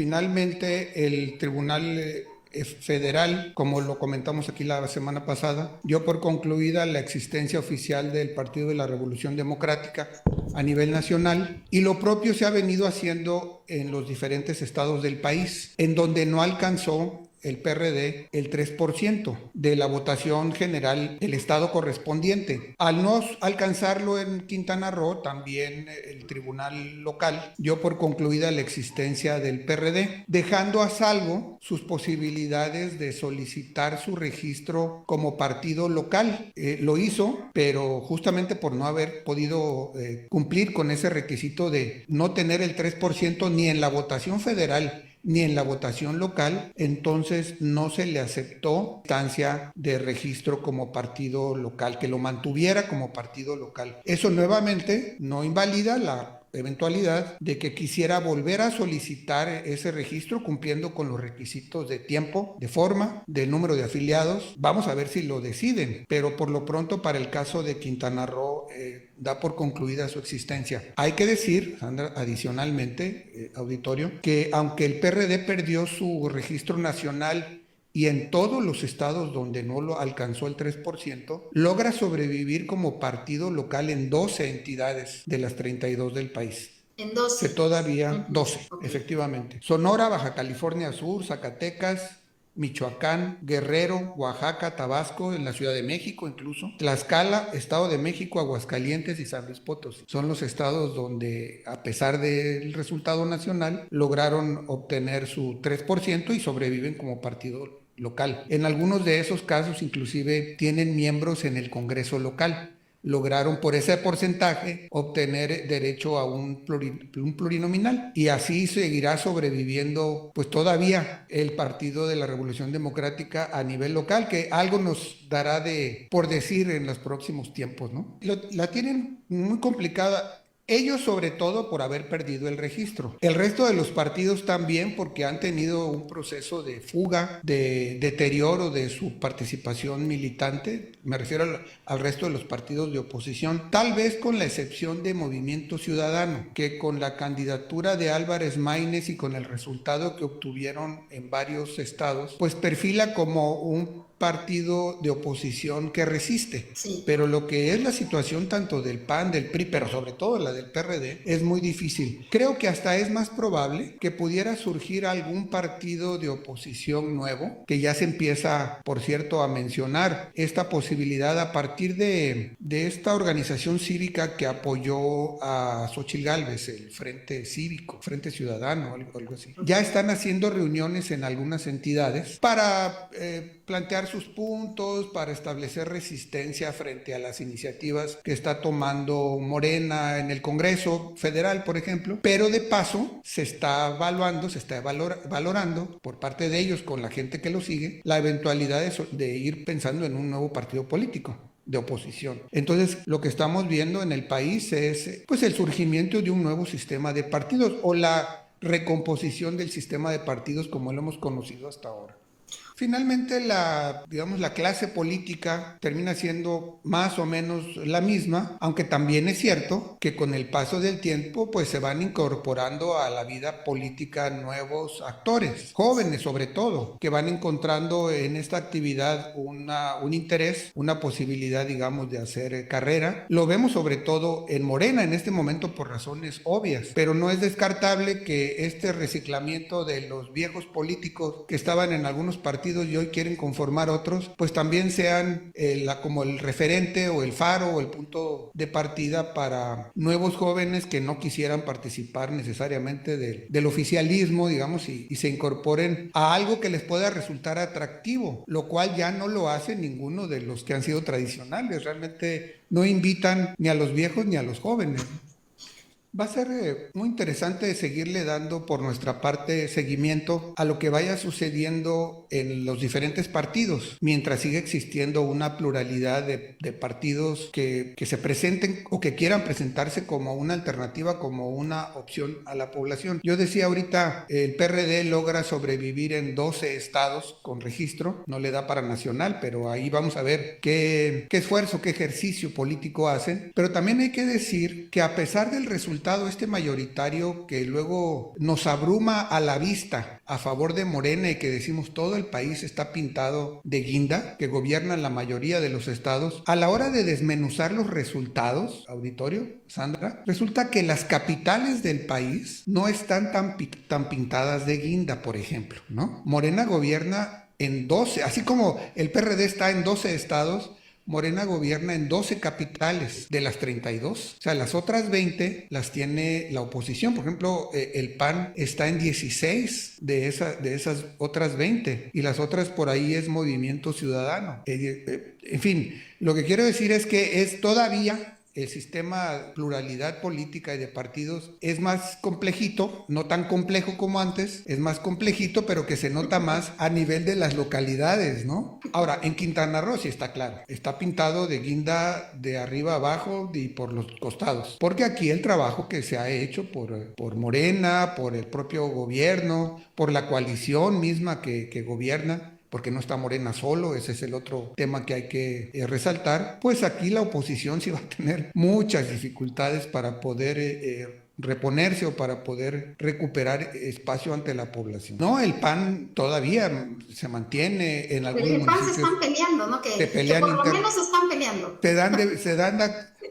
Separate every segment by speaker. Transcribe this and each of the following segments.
Speaker 1: finalmente el Tribunal Federal, como lo comentamos aquí la semana pasada, dio por concluida la existencia oficial del Partido de la Revolución Democrática a nivel nacional, y lo propio se ha venido haciendo en los diferentes estados del país, en donde no alcanzó el PRD el 3% de la votación general del estado correspondiente. Al no alcanzarlo en Quintana Roo, también el tribunal local dio por concluida la existencia del PRD, dejando a salvo sus posibilidades de solicitar su registro como partido local. Lo hizo, pero justamente por no haber podido cumplir con ese requisito de no tener el 3% ni en la votación federal ni en la votación local, entonces no se le aceptó instancia de registro como partido local, que lo mantuviera como partido local. Eso nuevamente no invalida la eventualidad de que quisiera volver a solicitar ese registro cumpliendo con los requisitos de tiempo, de forma, de número de afiliados. Vamos a ver si lo deciden, pero por lo pronto para el caso de Quintana Roo da por concluida su existencia. Hay que decir, Sandra, adicionalmente, auditorio, que aunque el PRD perdió su registro nacional y en todos los estados donde no lo alcanzó el 3%, logra sobrevivir como partido local en 12 entidades de las 32 del país.
Speaker 2: En 12.
Speaker 1: Que todavía 12, okay. Efectivamente. Sonora, Baja California Sur, Zacatecas, Michoacán, Guerrero, Oaxaca, Tabasco, en la Ciudad de México incluso, Tlaxcala, Estado de México, Aguascalientes y San Luis Potosí. Son los estados donde, a pesar del resultado nacional, lograron obtener su 3% y sobreviven como partido local. En algunos de esos casos inclusive tienen miembros en el Congreso local. Lograron por ese porcentaje obtener derecho a un plurinominal, y así seguirá sobreviviendo pues todavía el Partido de la Revolución Democrática a nivel local, que algo nos dará por decir en los próximos tiempos, ¿no? La tienen muy complicada. Ellos sobre todo por haber perdido el registro. El resto de los partidos también porque han tenido un proceso de fuga, de deterioro de su participación militante. Me refiero al resto de los partidos de oposición, tal vez con la excepción de Movimiento Ciudadano, que con la candidatura de Álvarez Maínez y con el resultado que obtuvieron en varios estados, pues perfila como un partido de oposición que resiste.
Speaker 2: Sí.
Speaker 1: Pero lo que es la situación tanto del PAN, del PRI, pero sobre todo la del PRD, es muy difícil. Creo que hasta es más probable que pudiera surgir algún partido de oposición nuevo, que ya se empieza, por cierto, a mencionar esta posibilidad a partir de esta organización cívica que apoyó a Xóchitl Gálvez, el Frente Cívico, Frente Ciudadano, algo así. Ya están haciendo reuniones en algunas entidades para plantear sus puntos, para establecer resistencia frente a las iniciativas que está tomando Morena en el Congreso Federal, por ejemplo, pero de paso se está evaluando, se está valorando por parte de ellos con la gente que lo sigue, la eventualidad de ir pensando en un nuevo partido político de oposición. Entonces, lo que estamos viendo en el país es pues el surgimiento de un nuevo sistema de partidos o la recomposición del sistema de partidos como lo hemos conocido hasta ahora. Finalmente, la clase política termina siendo más o menos la misma, aunque también es cierto que con el paso del tiempo pues se van incorporando a la vida política nuevos actores, jóvenes sobre todo, que van encontrando en esta actividad un interés, una posibilidad, digamos, de hacer carrera. Lo vemos sobre todo en Morena en este momento por razones obvias, pero no es descartable que este reciclamiento de los viejos políticos que estaban en algunos partidos y hoy quieren conformar otros, pues también sean como el referente o el faro o el punto de partida para nuevos jóvenes que no quisieran participar necesariamente del oficialismo, digamos, y se incorporen a algo que les pueda resultar atractivo, lo cual ya no lo hace ninguno de los que han sido tradicionales. Realmente no invitan ni a los viejos ni a los jóvenes. Va a ser muy interesante seguirle dando por nuestra parte seguimiento a lo que vaya sucediendo en los diferentes partidos, mientras siga existiendo una pluralidad de partidos que se presenten o que quieran presentarse como una alternativa, como una opción a la población. Yo decía ahorita, el PRD logra sobrevivir en 12 estados con registro, no le da para nacional, pero ahí vamos a ver qué esfuerzo, qué ejercicio político hacen. Pero también hay que decir que a pesar del resultado resultado este mayoritario que luego nos abruma a la vista a favor de Morena y que decimos todo el país está pintado de guinda, que gobiernan la mayoría de los estados, a la hora de desmenuzar los resultados, auditorio, Sandra, resulta que las capitales del país no están tan pintadas de guinda, por ejemplo, ¿no? Morena gobierna en 12, así como el PRD está en 12 estados, Morena gobierna en 12 capitales de las 32. O sea, las otras 20 las tiene la oposición. Por ejemplo, el PAN está en 16 de esas otras 20. Y las otras por ahí es Movimiento Ciudadano. En fin, lo que quiero decir es que es todavía... El sistema de pluralidad política y de partidos es más complejito, no tan complejo como antes, es más complejito, pero que se nota más a nivel de las localidades, ¿no? Ahora, en Quintana Roo sí está claro, está pintado de guinda de arriba abajo y por los costados, porque aquí el trabajo que se ha hecho por Morena, por el propio gobierno, por la coalición misma que gobierna, porque no está Morena solo, ese es el otro tema que hay que resaltar, pues aquí la oposición sí va a tener muchas dificultades para poder reponerse o para poder recuperar espacio ante la población. No, el PAN todavía se mantiene en algunos
Speaker 2: el PAN
Speaker 1: municipios.
Speaker 2: Se están peleando, ¿no?
Speaker 1: Se pelean
Speaker 2: que por lo menos se están peleando.
Speaker 1: Se dan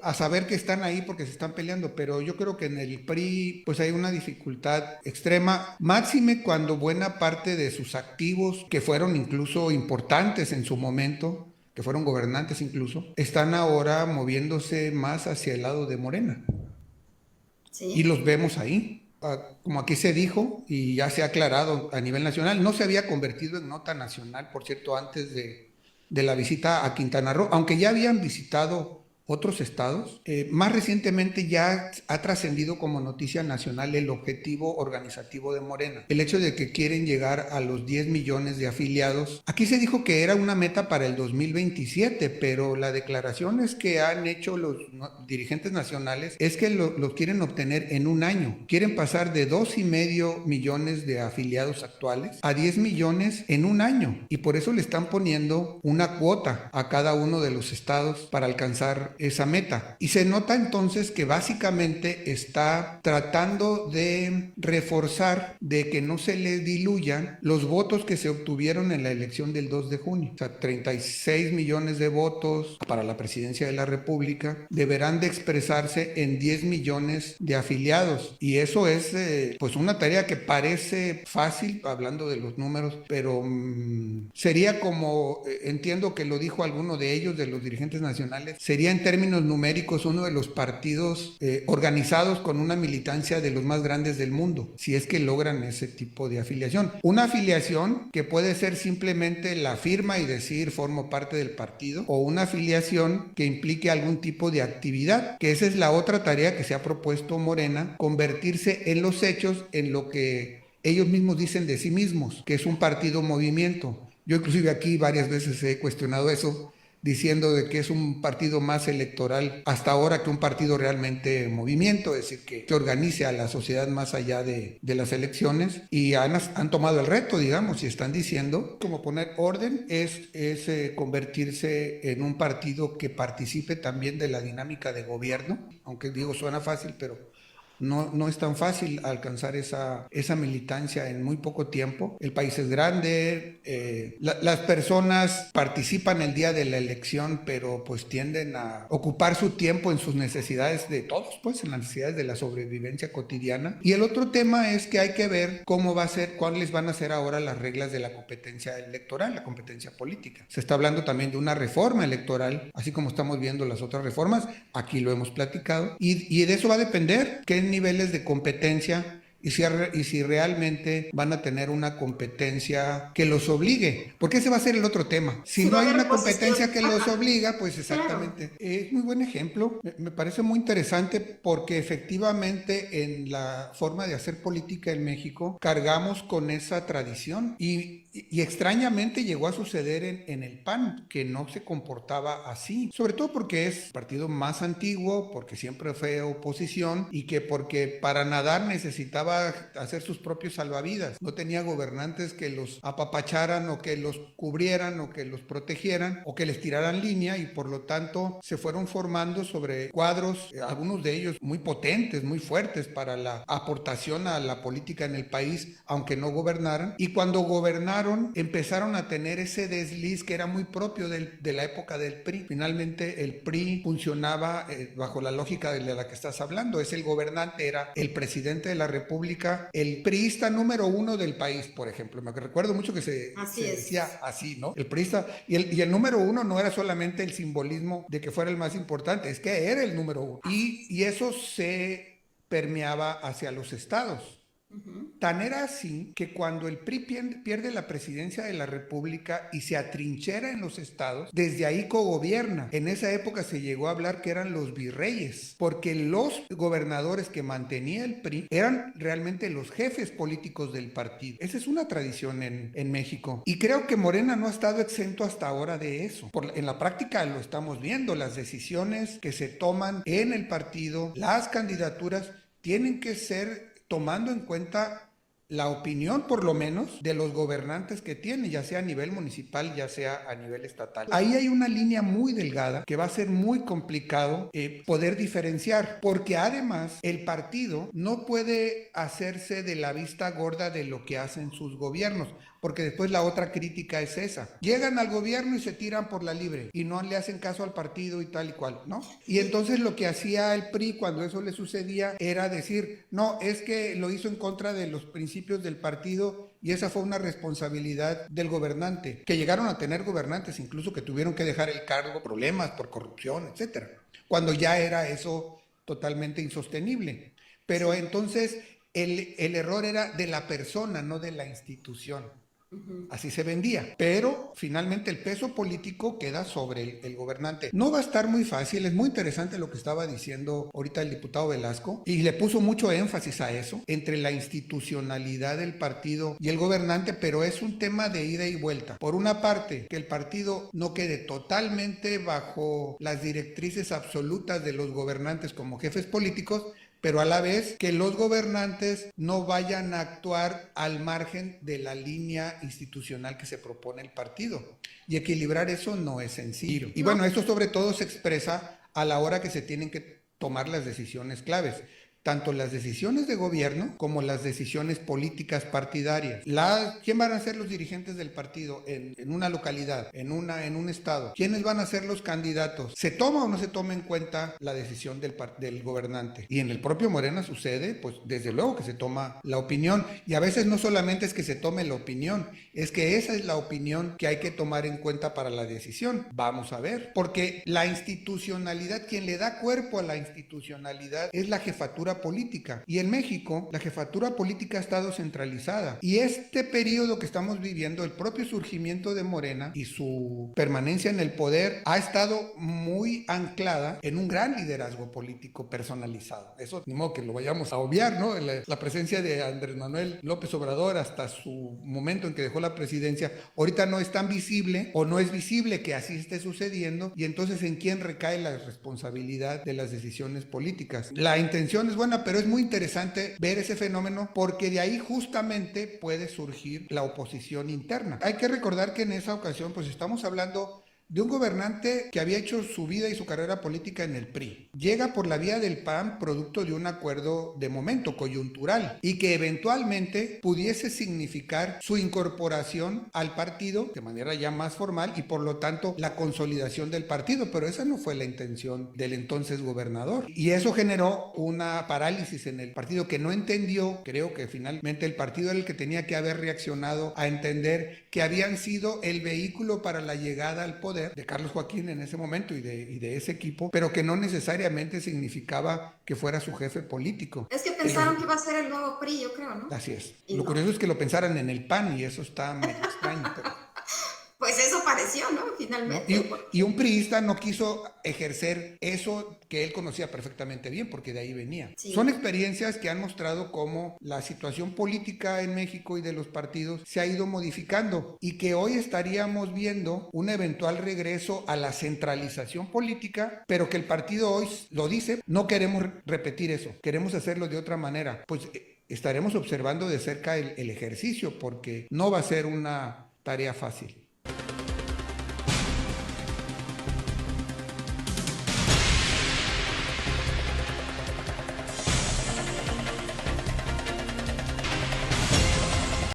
Speaker 1: a saber que están ahí porque se están peleando, pero yo creo que en el PRI pues hay una dificultad extrema, máxime cuando buena parte de sus activos, que fueron incluso importantes en su momento, que fueron gobernantes incluso, están ahora moviéndose más hacia el lado de Morena. Sí. Y los vemos ahí. Como aquí se dijo y ya se ha aclarado a nivel nacional, no se había convertido en nota nacional, por cierto, antes de la visita a Quintana Roo, aunque ya habían visitado otros estados. Más recientemente ya ha trascendido como noticia nacional el objetivo organizativo de Morena, el hecho de que quieren llegar a los 10 millones de afiliados. Aquí se dijo que era una meta para el 2027, pero la declaración es que han hecho los dirigentes nacionales es que lo quieren obtener en un año. Quieren pasar de 2,5 millones de afiliados actuales a 10 millones en un año, y por eso le están poniendo una cuota a cada uno de los estados para alcanzar esa meta. Y se nota entonces que básicamente está tratando de reforzar de que no se le diluyan los votos que se obtuvieron en la elección del 2 de junio. O sea, 36 millones de votos para la presidencia de la República deberán de expresarse en 10 millones de afiliados. Y eso es pues una tarea que parece fácil, hablando de los números, pero sería como, entiendo que lo dijo alguno de ellos, de los dirigentes nacionales, sería en términos numéricos uno de los partidos organizados con una militancia de los más grandes del mundo, si es que logran ese tipo de afiliación. Una afiliación que puede ser simplemente la firma y decir formo parte del partido, o una afiliación que implique algún tipo de actividad, que esa es la otra tarea que se ha propuesto Morena, convertirse en los hechos en lo que ellos mismos dicen de sí mismos, que es un partido movimiento. Yo inclusive aquí varias veces he cuestionado eso, diciendo de que es un partido más electoral hasta ahora que un partido realmente movimiento, es decir, que organice a la sociedad más allá de las elecciones, y han tomado el reto, digamos, y están diciendo como poner orden es convertirse en un partido que participe también de la dinámica de gobierno, aunque digo suena fácil, pero no es tan fácil alcanzar esa militancia en muy poco tiempo. El país es grande, las personas participan el día de la elección, pero pues tienden a ocupar su tiempo en sus necesidades de todos, pues en las necesidades de la sobrevivencia cotidiana. Y el otro tema es que hay que ver cómo va a ser, cuáles van a ser ahora las reglas de la competencia electoral, la competencia política. Se está hablando también de una reforma electoral, así como estamos viendo las otras reformas, aquí lo hemos platicado, y de eso va a depender qué niveles de competencia y si realmente van a tener una competencia que los obligue, porque ese va a ser el otro tema. Si no hay una competencia que los obliga, pues exactamente. Claro. Es muy buen ejemplo, me parece muy interesante porque efectivamente en la forma de hacer política en México cargamos con esa tradición y Y extrañamente llegó a suceder en el PAN, que no se comportaba así, sobre todo porque es el partido más antiguo, porque siempre fue oposición y que porque para nadar necesitaba hacer sus propios salvavidas. No tenía gobernantes que los apapacharan o que los cubrieran o que los protegieran o que les tiraran línea, y por lo tanto se fueron formando sobre cuadros, algunos de ellos muy potentes, muy fuertes para la aportación a la política en el país, aunque no gobernaran. Y cuando gobernaron empezaron a tener ese desliz que era muy propio de la época del PRI. Finalmente el PRI funcionaba bajo la lógica de la que estás hablando. Es el gobernante, era el presidente de la República, el priista número uno del país, por ejemplo. Me recuerdo mucho que se decía así, ¿no? El priista, y el número uno no era solamente el simbolismo de que fuera el más importante, es que era el número uno. Y eso se permeaba hacia los estados. Tan era así que cuando el PRI pierde la presidencia de la República y se atrinchera en los estados, desde ahí cogobierna. En esa época se llegó a hablar que eran los virreyes, porque los gobernadores que mantenía el PRI eran realmente los jefes políticos del partido. Esa es una tradición en México. Y creo que Morena no ha estado exento hasta ahora de eso. En la práctica lo estamos viendo, las decisiones que se toman en el partido, las candidaturas, tienen que ser tomando en cuenta la opinión, por lo menos, de los gobernantes que tiene, ya sea a nivel municipal, ya sea a nivel estatal. Ahí hay una línea muy delgada que va a ser muy complicado poder diferenciar, porque además el partido no puede hacerse de la vista gorda de lo que hacen sus gobiernos, porque después la otra crítica es esa. Llegan al gobierno y se tiran por la libre y no le hacen caso al partido y tal y cual, ¿no? Y entonces lo que hacía el PRI cuando eso le sucedía era decir, no, es que lo hizo en contra de los principios del partido y esa fue una responsabilidad del gobernante, que llegaron a tener gobernantes incluso que tuvieron que dejar el cargo, problemas por corrupción, etcétera, cuando ya era eso totalmente insostenible. Pero entonces el error era de la persona, no de la institución. Así se vendía, pero finalmente el peso político queda sobre el gobernante. No va a estar muy fácil, es muy interesante lo que estaba diciendo ahorita el diputado Velasco y le puso mucho énfasis a eso, entre la institucionalidad del partido y el gobernante, pero es un tema de ida y vuelta. Por una parte, que el partido no quede totalmente bajo las directrices absolutas de los gobernantes como jefes políticos, pero a la vez que los gobernantes no vayan a actuar al margen de la línea institucional que se propone el partido. Y equilibrar eso no es sencillo. Y bueno, eso sobre todo se expresa a la hora que se tienen que tomar las decisiones claves. Tanto las decisiones de gobierno como las decisiones políticas partidarias. ¿Quién van a ser los dirigentes del partido en una localidad, en un estado? ¿Quiénes van a ser los candidatos? ¿Se toma o no se toma en cuenta la decisión del gobernante? Y en el propio Morena sucede, pues desde luego que se toma la opinión. Y a veces no solamente es que se tome la opinión, es que esa es la opinión que hay que tomar en cuenta para la decisión. Vamos a ver. Porque la institucionalidad, quien le da cuerpo a la institucionalidad es la jefatura política. Y en México, la jefatura política ha estado centralizada. Y este periodo que estamos viviendo, el propio surgimiento de Morena y su permanencia en el poder, ha estado muy anclada en un gran liderazgo político personalizado. Eso ni modo que lo vayamos a obviar, ¿no? La presencia de Andrés Manuel López Obrador hasta su momento en que dejó la presidencia, ahorita no es tan visible o no es visible que así esté sucediendo, y entonces ¿en quién recae la responsabilidad de las decisiones políticas? La intención es buena, pero es muy interesante ver ese fenómeno porque de ahí justamente puede surgir la oposición interna. Hay que recordar que en esa ocasión pues estamos hablando de un gobernante que había hecho su vida y su carrera política en el PRI. Llega por la vía del PAN producto de un acuerdo de momento coyuntural y que eventualmente pudiese significar su incorporación al partido de manera ya más formal y por lo tanto la consolidación del partido, pero esa no fue la intención del entonces gobernador. Y eso generó una parálisis en el partido que no entendió. Creo que finalmente el partido era el que tenía que haber reaccionado a entender que habían sido el vehículo para la llegada al poder de Carlos Joaquín en ese momento y de ese equipo, pero que no necesariamente significaba que fuera su jefe político.
Speaker 2: Es que pensaron que iba a ser el nuevo PRI, yo creo, ¿no?
Speaker 1: Así es.
Speaker 2: Y
Speaker 1: curioso es que lo pensaran en el PAN y eso está medio extraño.
Speaker 2: Pues eso pareció, ¿no? finalmente.
Speaker 1: Y un priista no quiso ejercer eso que él conocía perfectamente bien, porque de ahí venía.
Speaker 2: Sí.
Speaker 1: Son experiencias que han mostrado cómo la situación política en México y de los partidos se ha ido modificando y que hoy estaríamos viendo un eventual regreso a la centralización política, pero que el partido hoy lo dice, no queremos repetir eso, queremos hacerlo de otra manera. Pues estaremos observando de cerca el ejercicio, porque no va a ser una tarea fácil.